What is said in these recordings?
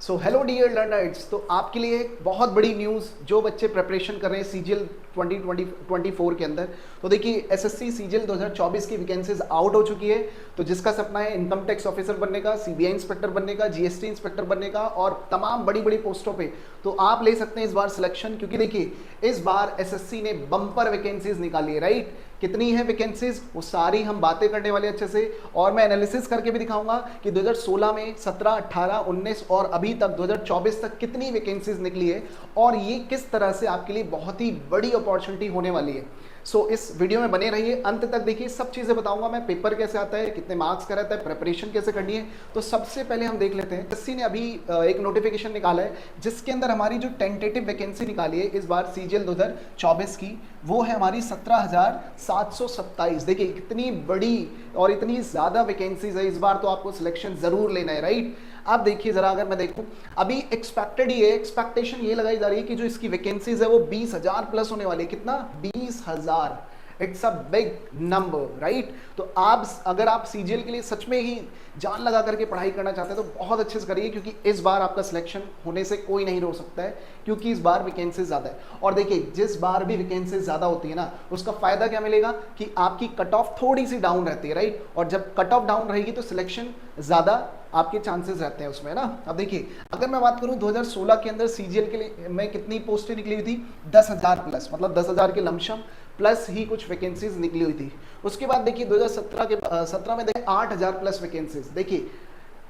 So hello dear learners, तो आपके लिए एक बहुत बड़ी न्यूज़ जो बच्चे प्रिपरेशन कर रहे हैं सीजीएल 2024 के अंदर। तो देखिए एसएससी सीजीएल 2024 की वैकेंसीज आउट हो चुकी है। तो जिसका सपना है इनकम टैक्स ऑफिसर बनने का, सीबीआई इंस्पेक्टर बनने का, जीएसटी इंस्पेक्टर बनने का और तमाम बड़ी बड़ी पोस्टों पे, तो आप ले सकते हैं इस बार सिलेक्शन। क्योंकि देखिए इस बार एसएससी ने बम्पर वैकेंसीज निकाली है, राइट। कितनी है वैकेंसीज, वो सारी हम बातें करने वाले अच्छे से, और मैं एनालिसिस करके भी दिखाऊंगा कि 2016 में 17, 18, 19 और अभी तक 2024 तक कितनी वैकेंसीज निकली है और ये किस तरह से आपके लिए बहुत ही बड़ी अपॉर्चुनिटी होने वाली है। सो इस वीडियो में बने रहिए, अंत तक देखिए, सब चीज़ें बताऊंगा मैं। पेपर कैसे आता है, कितने मार्क्स का रहता है, प्रिपरेशन कैसे करनी है। तो सबसे पहले हम देख लेते हैं, एसएससी ने अभी एक नोटिफिकेशन निकाला है जिसके अंदर हमारी जो टेंटेटिव वैकेंसी निकाली है इस बार सीजीएल 2024 की, वो है हमारी 17,727। देखिए कितनी बड़ी और इतनी ज़्यादा वैकेंसीज है इस बार, तो आपको सिलेक्शन ज़रूर लेना है, राइट। अब देखिए जरा, अगर मैं देखूं अभी एक्सपेक्टेड ये एक्सपेक्टेशन ये लगाई जा रही है कि जो इसकी वैकेंसीज है वो 20,000 प्लस होने वाली है। कितना? 20,000। It's a big number, right. तो आप अगर आप सीजीएल के लिए सच में ही जान लगा करके पढ़ाई करना चाहते हैं तो बहुत अच्छे से करिए, क्योंकि इस बार आपका सिलेक्शन होने से कोई नहीं रोक सकता है, क्योंकि इस बार वैकेंसीज ज़्यादा है। और देखिए जिस बार भी वैकेंसीज ज़्यादा होती है ना, उसका फायदा क्या मिलेगा कि आपकी कट ऑफ थोड़ी सी डाउन रहती है, राइट। और जब कट ऑफ डाउन रहेगी तो सिलेक्शन ज़्यादा आपके चांसेस रहते हैं उसमें ना। अब देखिए अगर मैं बात करूं 2016 के अंदर सीजीएल के लिए मैं कितनी पोस्टें निकली हुई थी, 10,000 प्लस, मतलब 10,000 के लमशम प्लस ही कुछ वैकेंसीज निकली हुई थी। उसके बाद देखिए 2017 में देखिए 8,000 प्लस वैकेंसीज। देखिए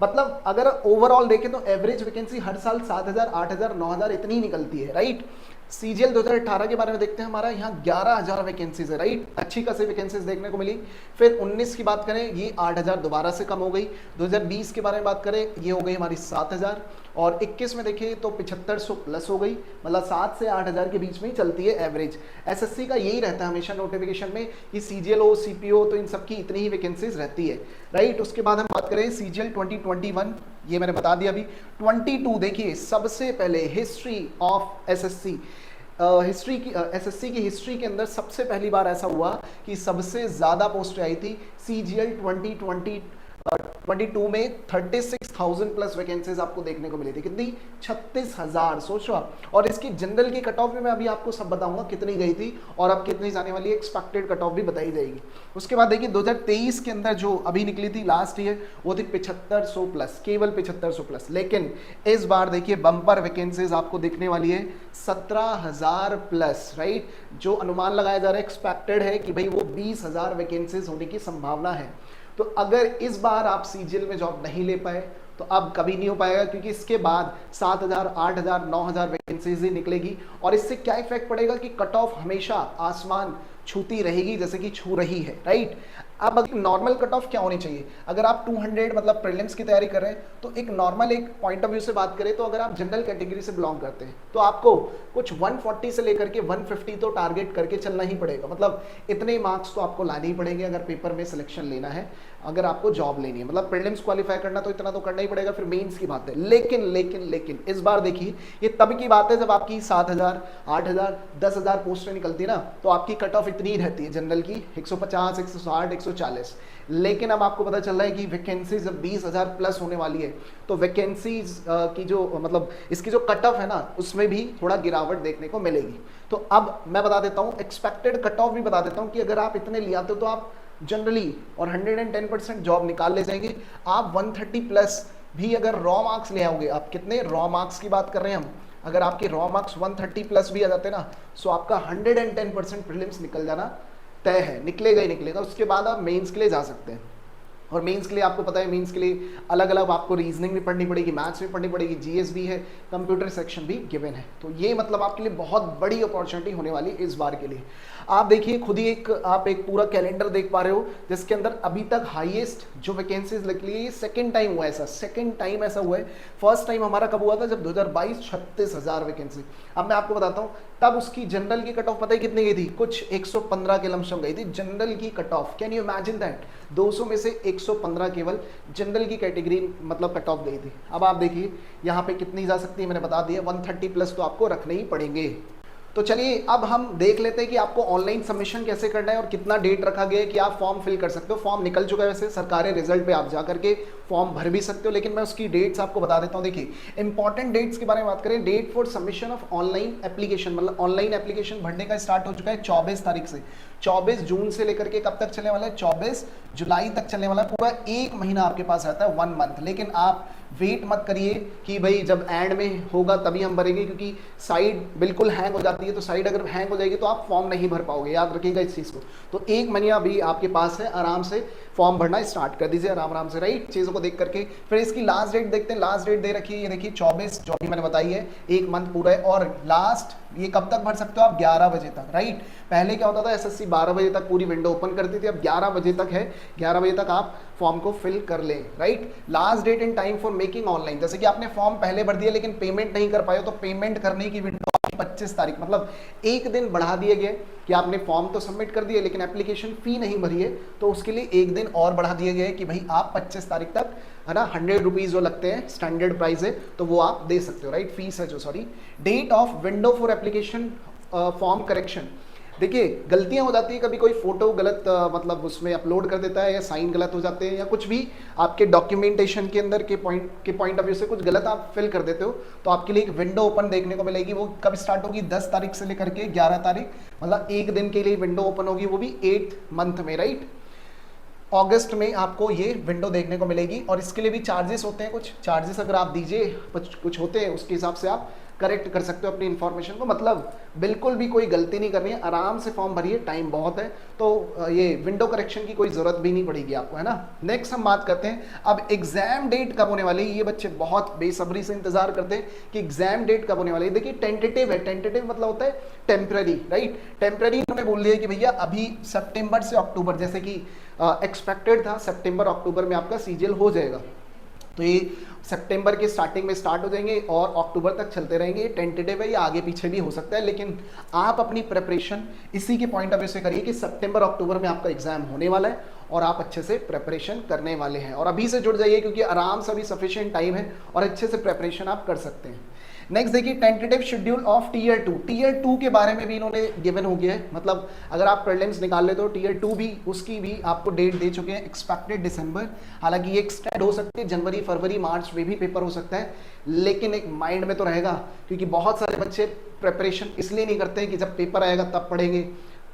मतलब अगर ओवरऑल देखें तो एवरेज वैकेंसी हर साल 7,000, 8,000, 9,000 इतनी ही निकलती है, राइट। सीजीएल 2018 के बारे में देखते हैं, हमारा यहाँ 11,000 वैकेंसीज है, राइट। अच्छी खासी वैकेंसीज देखने को मिली। फिर 19 की बात करें, ये 8,000 दोबारा से कम हो गई। 2020 के बारे में बात करें, ये हो गई हमारी 7,000। और 21 में देखिए तो 7,500 प्लस हो गई, मतलब 7 से 8,000 के बीच में ही चलती है एवरेज। एसएससी का यही रहता है हमेशा नोटिफिकेशन में कि सीजीएल हो, सीपीओ, तो इन सब की इतनी ही वैकेंसीज रहती है, राइट। उसके बाद हम बात करें सीजीएल 2021, ये मैंने बता दिया अभी। 22 देखिए सबसे पहले हिस्ट्री ऑफ एसएससी, हिस्ट्री की एसएससी की हिस्ट्री के अंदर सबसे पहली बार ऐसा हुआ कि सबसे ज़्यादा पोस्टें आई थी सीजीएल 2022 में। 36,000 प्लस वैकेंसीज आपको देखने को मिली थी। कितनी? 36,000। सोचो आप। और इसकी जनरल की कट ऑफ भी मैं अभी आपको सब बताऊंगा कितनी गई थी और अब कितनी जाने वाली है, एक्सपेक्टेड कट ऑफ भी बताई जाएगी। उसके बाद देखिए 2023 के अंदर जो अभी निकली थी लास्ट ईयर, वो थी 7,500 प्लस, केवल 7,500 प्लस। लेकिन इस बार देखिए बम्पर वैकेंसीज आपको दिखने वाली है 17,000 प्लस, राइट। जो अनुमान लगाया जा रहा है, एक्सपेक्टेड है कि भाई वो 20,000 वैकेंसीज होने की संभावना है। तो अगर इस बार आप सीजीएल में जॉब नहीं ले पाए तो अब कभी नहीं हो पाएगा, क्योंकि इसके बाद 7,000, 8,000, 9,000 वैकेंसीज ही निकलेगी। और इससे क्या इफेक्ट पड़ेगा कि कट ऑफ हमेशा आसमान छूती रहेगी, जैसे कि छू रही है, राइट। अब अगर नॉर्मल कट ऑफ क्या होनी चाहिए, अगर आप 200 मतलब प्रीलिम्स की तैयारी कर रहे हैं तो एक नॉर्मल एक पॉइंट ऑफ व्यू से बात करें तो अगर आप जनरल कैटेगरी से बिलोंग करते हैं तो आपको कुछ 140 से लेकर के 150 तो टारगेट करके चलना ही पड़ेगा। मतलब इतने मार्क्स तो आपको लाने ही पड़ेंगे अगर पेपर में सिलेक्शन लेना है, अगर आपको जॉब लेनी है। मतलब प्रीलिम्स क्वालिफाई करना तो इतना तो करना ही पड़ेगा, फिर मेंस की बात है। लेकिन लेकिन लेकिन इस बार देखिए ये तब की बात है जब आपकी 7,000, 8,000, 10,000 पोस्टें निकलती ना, तो आपकी कट ऑफ इतनी ही रहती है जनरल की 150, 160, 140। लेकिन अब आपको पता चल रहा है कि वैकेंसी जब 20,000 प्लस होने वाली है तो वैकेंसीज की जो मतलब इसकी जो कट ऑफ है ना, उसमें भी थोड़ा गिरावट देखने को मिलेगी। तो अब मैं बता देता हूँ, एक्सपेक्टेड कट ऑफ भी बता देता हूँ कि अगर आप इतने ले आते हो तो आप जनरली और 110% जॉब निकाल ले जाएंगे। आप 130 प्लस भी अगर रॉ मार्क्स ले आओगे, आप कितने रॉ मार्क्स की बात कर रहे हैं हम, अगर आपके रॉ मार्क्स 130 प्लस भी आ जाते ना, सो आपका 110% प्रीलिम्स निकल जाना तय है, निकलेगा ही निकलेगा। उसके बाद आप मेंस के लिए जा सकते हैं। और मेंस के लिए आपको पता है, मेंस के लिए अलग अलग आपको रीजनिंग भी पढ़नी पड़ेगी, मैथ्स भी पढ़नी पड़ेगी, जीएस भी है, कंप्यूटर सेक्शन भी गिवन है। तो ये मतलब आपके लिए बहुत बड़ी अपॉर्चुनिटी होने वाली है इस बार के लिए। आप देखिए खुद ही आप एक पूरा कैलेंडर देख पा रहे हो जिसके अंदर अभी तक हाईएस्ट जो वैकेंसीज निकली है, सेकंड टाइम हुआ है ऐसा, सेकंड टाइम ऐसा हुआ है। फर्स्ट टाइम हमारा कब हुआ था, जब 2022 36,000 वैकेंसी। अब मैं आपको बताता हूँ तब उसकी जनरल की कट ऑफ पता है कितनी गई थी, कुछ 115 के लमसम गई थी जनरल की cut off. Can you imagine that, 200 में से 115 केवल जनरल की कैटेगरी मतलब कट ऑफ गई थी। अब आप देखिए यहाँ पे कितनी जा सकती है, मैंने बता दिया 130 प्लस तो आपको रखने ही पड़ेंगे। तो चलिए अब हम देख लेते हैं कि आपको ऑनलाइन सबमिशन कैसे करना है और कितना डेट रखा गया है कि आप फॉर्म फिल कर सकते हो। फॉर्म निकल चुका है वैसे, सरकारी रिजल्ट पे आप जा करके फॉर्म भर भी सकते हो, लेकिन मैं उसकी डेट्स आपको बता देता हूँ। देखिए इंपॉर्टेंट डेट्स के बारे में बात करें, date for submission of online application, मतलब ऑनलाइन एप्लीकेशन भरने का स्टार्ट हो चुका है 24 तारीख से। 24 जून से लेकर के कब तक चलने वाला है, 24 जुलाई तक चलने वाला है। पूरा एक महीना आपके पास रहता है, 1 मंथ। लेकिन आप वेट मत करिए कि भाई जब एंड में होगा तभी हम भरेंगे, क्योंकि साइट बिल्कुल हैंग हो जाती है। तो साइट अगर हैंग हो जाएगी तो आप फॉर्म नहीं भर पाओगे, याद रखिएगा इस चीज़ को। तो एक महीना भी आपके पास है, आराम से फॉर्म भरना स्टार्ट कर दीजिए आराम आराम से, राइट, चीज़ों को देख करके। फिर इसकी लास्ट डेट देखते हैं। लास्ट डेट दे रखी है, ये देखिए 24, जो भी मैंने बताई है, एक मंथ पूरा है। और लास्ट ये कब तक भर सकते हो आप, 11 बजे तक, राइट। पहले क्या होता था, एसएससी 12 बजे तक पूरी विंडो ओपन करती थी, अब 11 बजे तक है, 11 बजे तक आप फॉर्म को फिल कर लें, right. Last date in time for making online, जैसे कि आपने फॉर्म पहले भर दिया लेकिन पेमेंट नहीं कर पाए, तो पेमेंट करने की विंडो 25 तारीख, मतलब एक दिन बढ़ा दिए गए कि आपने फॉर्म तो सबमिट कर दिए लेकिन एप्लीकेशन फी नहीं भरी है, तो उसके लिए एक दिन और बढ़ा दिए गए कि भाई आप 25 तारीख तक, है ना, 100 रुपीज़ जो लगते हैं, स्टैंडर्ड प्राइस है, तो वो आप दे सकते हो, राइट, फीस है जो, sorry. Date of window for application form correction, देखिए गलतियां हो जाती है, कभी कोई फोटो गलत मतलब उसमें अपलोड कर देता है, या साइन गलत हो जाते हैं, या कुछ भी आपके डॉक्यूमेंटेशन के अंदर के पॉइंट ऑफ व्यू से कुछ गलत आप फिल कर देते हो, तो आपके लिए एक विंडो ओपन देखने को मिलेगी। वो कब स्टार्ट होगी, 10 तारीख से लेकर के 11 तारीख, मतलब एक दिन के लिए विंडो ओपन होगी, वो भी 8th मंथ में, राइट। अगस्त में आपको ये विंडो देखने को मिलेगी। और इसके लिए भी चार्जेस होते हैं, कुछ चार्जेस अगर आप दीजिए, कुछ होते हैं, उसके हिसाब से आप करेक्ट कर सकते हो अपनी इन्फॉर्मेशन को। मतलब बिल्कुल भी कोई गलती नहीं करनी है, आराम से फॉर्म भरिए, टाइम बहुत है, तो ये विंडो करेक्शन की कोई ज़रूरत भी नहीं पड़ेगी आपको, है ना। नेक्स्ट हम बात करते हैं अब एग्जाम डेट कब होने वाली है। ये बच्चे बहुत बेसब्री से इंतजार करते हैं कि एग्जाम डेट कब होने वाली है। देखिए टेंटेटिव है, टेंटेटिव मतलब होता है टेम्पररी, राइट। टेम्पररी इन्होंने बोल दिया कि भैया अभी सितंबर से अक्टूबर, जैसे कि एक्सपेक्टेड था सितंबर अक्टूबर में आपका सीजीएल हो जाएगा, तो ये सितंबर के स्टार्टिंग में स्टार्ट हो जाएंगे और अक्टूबर तक चलते रहेंगे। टेंटेटिव है, ये आगे पीछे भी हो सकता है, लेकिन आप अपनी प्रिपरेशन इसी के पॉइंट ऑफ व्यू से करिए कि सितंबर अक्टूबर में आपका एग्जाम होने वाला है और आप अच्छे से प्रिपरेशन करने वाले हैं। और अभी से जुड़ जाइए, क्योंकि आराम से अभी सफिशिएंट टाइम है और अच्छे से प्रिपरेशन आप कर सकते हैं। नेक्स्ट देखिए tentative schedule of tier 2। Tier 2 के बारे में भी इन्होंने गिवन हो गया है, मतलब अगर आप प्रीलिम्स निकाल लेते हो टीयर 2 भी, उसकी भी आपको डेट दे चुके हैं, एक्सपेक्टेड दिसंबर। हालांकि ये एक्सटेंड हो सकती है, जनवरी फरवरी मार्च में भी पेपर हो सकता है, लेकिन एक माइंड में तो रहेगा, क्योंकि बहुत सारे बच्चे प्रिपरेशन इसलिए नहीं करते हैं कि जब पेपर आएगा तब पढ़ेंगे,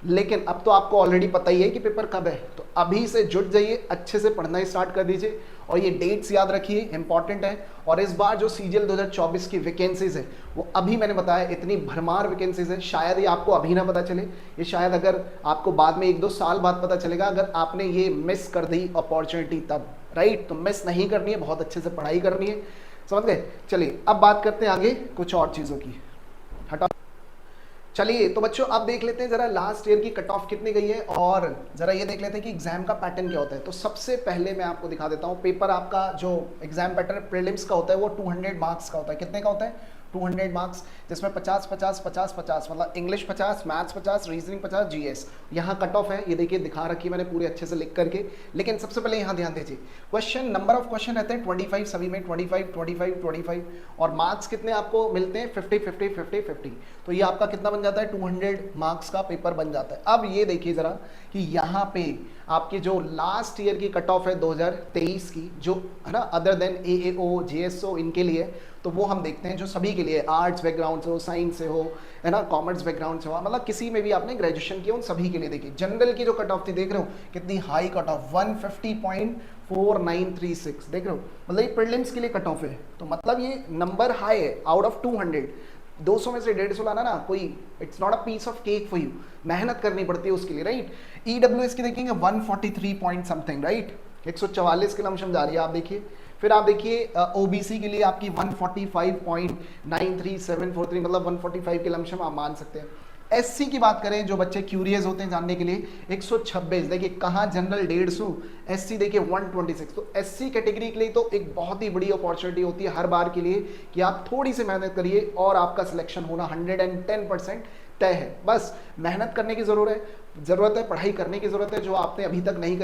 लेकिन अब तो आपको ऑलरेडी पता ही है कि पेपर कब है, तो अभी से जुट जाइए, अच्छे से पढ़ना स्टार्ट कर दीजिए और ये डेट्स याद रखिए, इंपॉर्टेंट है। और इस बार जो सीजीएल 2024 की वैकेंसीज है, वो अभी मैंने बताया इतनी भरमार वैकेंसीज है, शायद ये आपको अभी ना पता चले, ये शायद अगर आपको बाद में 1-2 साल बाद पता चलेगा, अगर आपने ये मिस कर दी अपॉर्चुनिटी तब, राइट। तो मिस नहीं करनी है, बहुत अच्छे से पढ़ाई करनी है, समझ गए। चलिए अब बात करते हैं आगे कुछ और चीज़ों की, हटा। चलिए तो बच्चों अब देख लेते हैं जरा लास्ट ईयर की कट ऑफ कितनी गई है, और जरा ये देख लेते हैं कि एग्जाम का पैटर्न क्या होता है। तो सबसे पहले मैं आपको दिखा देता हूँ, पेपर आपका जो एग्जाम पैटर्न प्रीलिम्स का होता है वो 200 मार्क्स का होता है। कितने का होता है, 200 मार्क्स, जिसमें 50 50 50 50, मतलब इंग्लिश 50, मैथ्स 50, रीजनिंग 50, जीएस। यहाँ कट ऑफ है, ये देखिए दिखा रखी है मैंने पूरी अच्छे से लिख करके। लेकिन सबसे पहले यहाँ ध्यान दीजिए, क्वेश्चन नंबर ऑफ क्वेश्चन रहते हैं 25 सभी में, 25 25 25, और मार्क्स कितने आपको मिलते हैं 50 50 50 50। तो ये आपका कितना बन जाता है, 200 मार्क्स का पेपर बन जाता है। अब ये देखिए जरा कि यहाँ पे आपकी जो लास्ट ईयर की कट ऑफ है 2023 की, जो है ना, अदर देन एएओ जेएसओ इनके लिए, तो वो हम देखते हैं जो सभी के लिए, आर्ट्स बैकग्राउंड से हो, साइंस से हो, है ना, कॉमर्स बैकग्राउंड से हो, मतलब किसी में भी आपने ग्रेजुएशन किया, उन सभी के लिए देखिए। जनरल की जो कट ऑफ थी देख रहे हो कितनी हाई कट ऑफ, 150.4936, देख रहे हो, मतलब ये प्रीलिम्स के लिए कट ऑफ है, तो मतलब ये नंबर हाई है आउट ऑफ 200। 200 में से 150 लाना ना कोई, it's not a piece of cake for you, मेहनत करनी पड़ती है उसके लिए, राइट। ईडब्ल्यूएस की देखेंगे 143 पॉइंट समथिंग, राइट, 144 के लमशम जा रही है, आप देखिए। फिर आप देखिए ओबीसी के लिए आपकी 145.93743, मतलब 145 के लमशम आप मान सकते हैं। एससी की बात करें, जो बच्चे क्यूरियस होते हैं जानने के लिए, 126, देखिए कहाँ जनरल 150, एससी देखिए 126। तो एससी कैटेगरी के लिए तो एक बहुत ही बड़ी अपॉर्चुनिटी होती है हर बार के लिए कि आप थोड़ी सी मेहनत करिए और आपका सिलेक्शन होना 110% तय है, बस मेहनत करने की ज़रूरत है, पढ़ाई करने की ज़रूरत है जो आपने अभी तक नहीं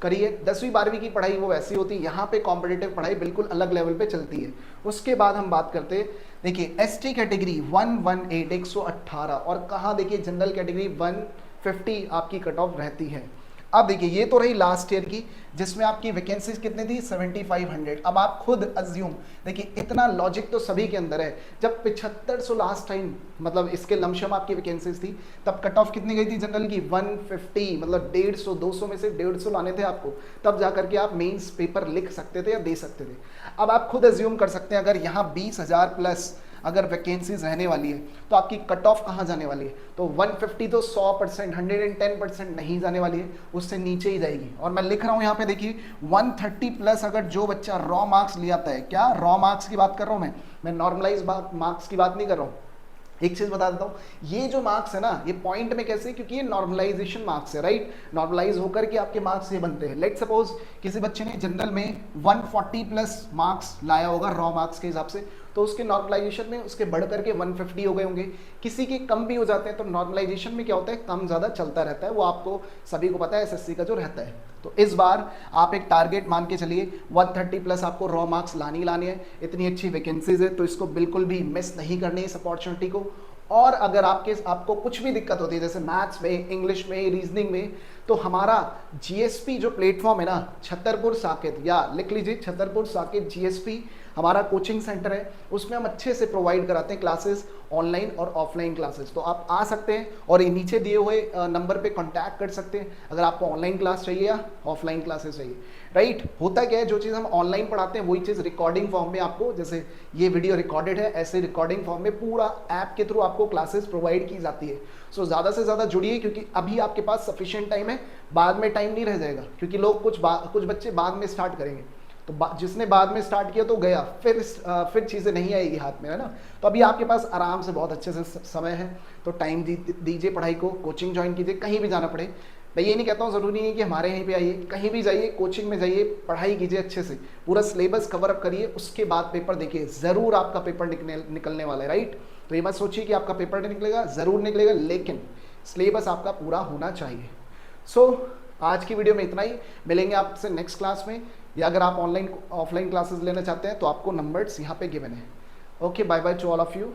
करी है। 10वीं 12वीं की पढ़ाई वो वैसी होती है, यहाँ पे कॉम्पिटिटिव पढ़ाई बिल्कुल अलग लेवल पे चलती है। उसके बाद हम बात करते हैं, देखिए एसटी कैटेगरी 118 118 और कहाँ देखिए जनरल कैटेगरी 150 आपकी कट ऑफ रहती है। अब देखिए ये तो रही लास्ट ईयर की जिसमें आपकी वैकेंसीज कितनी थी 7500। अब आप खुद अज्यूम, देखिए इतना लॉजिक तो सभी के अंदर है, जब 7500 लास्ट टाइम मतलब इसके लमशम आपकी वैकेंसीज थी तब कट ऑफ कितनी गई थी जनरल की 150, मतलब 150 200 में से 150 लाने थे आपको, तब जाकर के आप मेंस पेपर लिख सकते थे या दे सकते थे। अब आप खुद अज्यूम कर सकते हैं अगर यहाँ 20,000 प्लस अगर वैकेंसीज रहने वाली है तो आपकी कट ऑफ कहाँ जाने वाली है, तो 150 तो 100% 110% नहीं जाने वाली है, उससे नीचे ही जाएगी। और मैं लिख रहा हूँ यहाँ पे देखिए 130 प्लस अगर जो बच्चा रॉ मार्क्स ले आता है, क्या रॉ मार्क्स की बात कर रहा हूँ मैं नॉर्मलाइज मार्क्स की बात नहीं कर रहा हूँ। एक चीज बता देता हूँ, ये जो मार्क्स है ना ये पॉइंट में कैसे, क्योंकि ये नॉर्मलाइजेशन मार्क्स है, राइट, नॉर्मलाइज होकर के आपके मार्क्स ये बनते हैं। लेट सपोज किसी बच्चे ने जनरल में 140 प्लस मार्क्स लाया होगा रॉ मार्क्स के हिसाब से, तो उसके नॉर्मलाइजेशन में उसके बढ़ करके 150 हो गए होंगे, किसी के कम भी हो जाते हैं। तो नॉर्मलाइजेशन में क्या होता है, कम ज़्यादा चलता रहता है, वो आपको सभी को पता है एसएससी का जो रहता है। तो इस बार आप एक टारगेट मान के चलिए 130 प्लस आपको रॉ मार्क्स लानी है, इतनी अच्छी वैकेंसीज है तो इसको बिल्कुल भी मिस नहीं करनी है इस अपॉर्चुनिटी को। और अगर आपको कुछ भी दिक्कत होती है जैसे मैथ्स में, इंग्लिश में, रीजनिंग में, तो हमारा जीएसपी जो प्लेटफॉर्म है ना, छतरपुर साकेत, या लिख लीजिए छतरपुर साकेत जीएसपी हमारा कोचिंग सेंटर है, उसमें हम अच्छे से प्रोवाइड कराते हैं क्लासेस, ऑनलाइन और ऑफलाइन क्लासेस। तो आप आ सकते हैं और ये नीचे दिए हुए नंबर पे कांटेक्ट कर सकते हैं अगर आपको ऑनलाइन क्लास चाहिए या ऑफलाइन क्लासेस चाहिए, राइट। होता क्या है, जो चीज़ हम ऑनलाइन पढ़ाते हैं वही चीज़ रिकॉर्डिंग फॉर्म में आपको, जैसे ये वीडियो रिकॉर्डेड है ऐसे रिकॉर्डिंग फॉर्म में पूरा ऐप के थ्रू आपको क्लासेस प्रोवाइड की जाती है। सो ज़्यादा से ज़्यादा जुड़िए क्योंकि अभी आपके पास सफिशिएंट टाइम है, बाद में टाइम नहीं रह जाएगा, क्योंकि लोग कुछ बच्चे बाद में स्टार्ट करेंगे, तो जिसने बाद में स्टार्ट किया तो गया, फिर चीज़ें नहीं आएगी हाथ में, है ना। तो अभी आपके पास आराम से बहुत अच्छे से समय है, तो टाइम दीजिए पढ़ाई को, कोचिंग ज्वाइन कीजिए, कहीं भी जाना पड़े। मैं ये नहीं कहता हूँ ज़रूरी नहीं है कि हमारे यहीं पे आइए, कहीं भी जाइए, कोचिंग में जाइए, पढ़ाई कीजिए अच्छे से, पूरा सिलेबस कवर अप करिए, उसके बाद पेपर देखिए, ज़रूर आपका पेपर निकलने वाला है, राइट। तो ये मत सोचिए कि आपका पेपर नहीं निकलेगा, ज़रूर निकलेगा, लेकिन सिलेबस आपका पूरा होना चाहिए। सो आज की वीडियो में इतना ही, मिलेंगे आपसे नेक्स्ट क्लास में, या अगर आप ऑनलाइन ऑफलाइन क्लासेस लेना चाहते हैं तो आपको नंबर्स यहाँ पे गिवन है। Okay, bye bye to all of you.